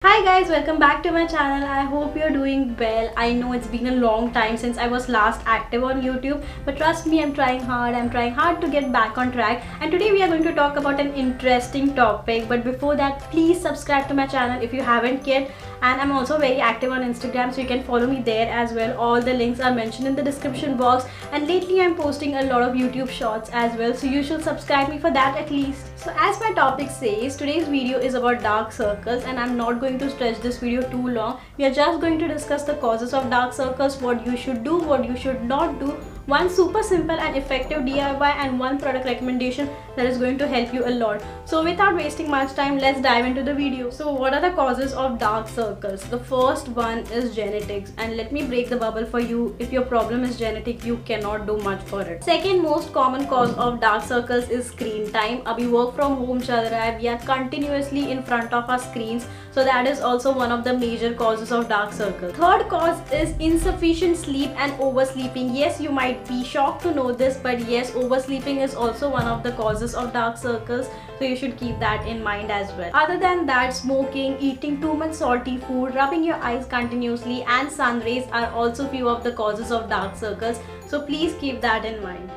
Hi guys, welcome back to my channel. I hope you're doing well. I know it's been a long time since I was last active on YouTube, but trust me, I'm trying hard. I'm trying hard to get back on track. And today we are going to talk about an interesting topic. But before that, please subscribe to my channel if you haven't yet. And I'm also very active on Instagram, so you can follow me there as well. All the links are mentioned in the description box. And lately I'm posting a lot of YouTube shorts as well, so you should subscribe me for that at least. So as my topic says, today's video is about dark circles, and I'm not going to stretch this video too long. We are just going to discuss the causes of dark circles, what you should do, what you should not do, one super simple and effective DIY, and one product recommendation that is going to help you a lot. So without wasting much time, let's dive into the video. So what are the causes of dark circles? The first one is genetics, and let me break the bubble for you. If your problem is genetic, you cannot do much for it. Second most common cause of dark circles is screen time. Abhi work from home chal raha hai, we are continuously in front of our screens, so that is also one of the major causes of dark circles. Third cause is insufficient sleep and oversleeping. Yes, you might be shocked to know this, but yes, oversleeping is also one of the causes of dark circles, so you should keep that in mind as well. Other than that, smoking, eating too much salty food, rubbing your eyes continuously, and sun rays are also few of the causes of dark circles, so please keep that in mind.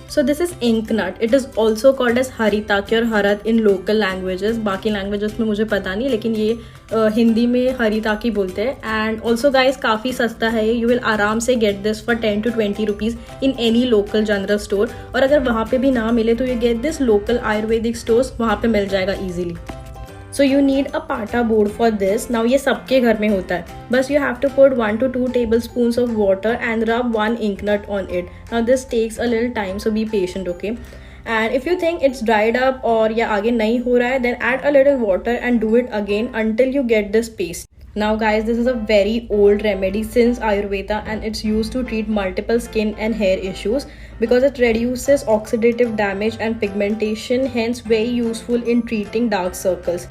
So this is ink nut. It is also called as हरिताकी और हरद in local languages. बाकी languages में मुझे पता नहीं, लेकिन ये हिंदी में हरिताकी बोलते हैं. And also guys, काफ़ी सस्ता है. You will आराम से get this for 10 to 20 rupees in any local general store. और अगर वहाँ पे भी ना मिले तो you get this local Ayurvedic stores, वहाँ पे मिल जाएगा easily. So you need a pata board for this. Now ये सबके घर में होता है. बस you have to put 1 to 2 tablespoons of water and rub one ink nut on it. Now this takes a little time, so be patient, okay? And if you think it's dried up or या आगे नहीं हो रहा है, then add a little water and do it again until you get this paste. Now guys, this is a very old remedy since Ayurveda, and it's used to treat multiple skin and hair issues because it reduces oxidative damage and pigmentation, hence very useful in treating dark circles.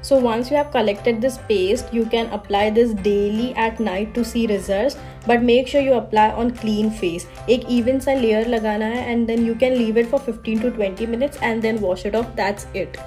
So once you have collected this paste, you can apply this daily at night to see results, but make sure you apply on clean face. एक even सा layer लगाना है, and then you can leave it for 15 to 20 minutes and then wash it off. That's it.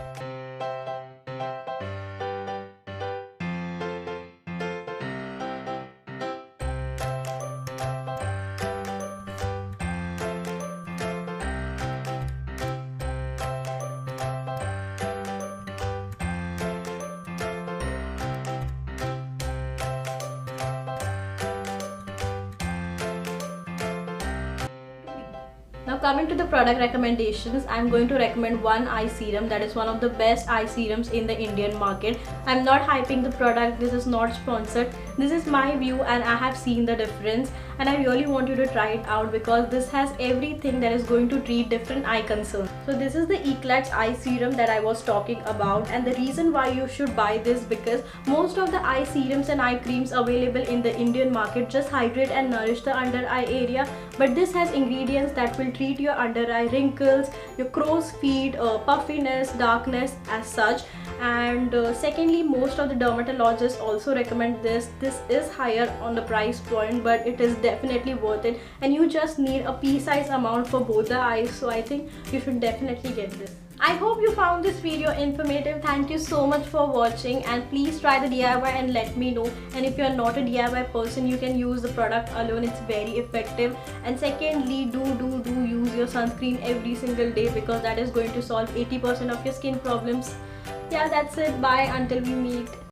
Now coming to the product recommendations, I'm going to recommend one eye serum that is one of the best eye serums in the Indian market. I'm not hyping the product, this is not sponsored. This is my view and I have seen the difference, and I really want you to try it out because this has everything that is going to treat different eye concerns. So this is the ECLAT eye serum that I was talking about, and the reason why you should buy this because most of the eye serums and eye creams available in the Indian market just hydrate and nourish the under eye area, but this has ingredients that will treat your under eye wrinkles, your crow's feet, puffiness, darkness as such. And secondly, most of the dermatologists also recommend this. This is higher on the price point, but it is definitely worth it, and you just need a pea-size amount for both the eyes, so I think you should definitely get this. I hope you found this video informative. Thank you so much for watching, and please try the DIY and let me know. And if you are not a DIY person, you can use the product alone. It's very effective. And secondly, do use your sunscreen every single day because that is going to solve 80% of your skin problems. Yeah, that's it. Bye until we meet.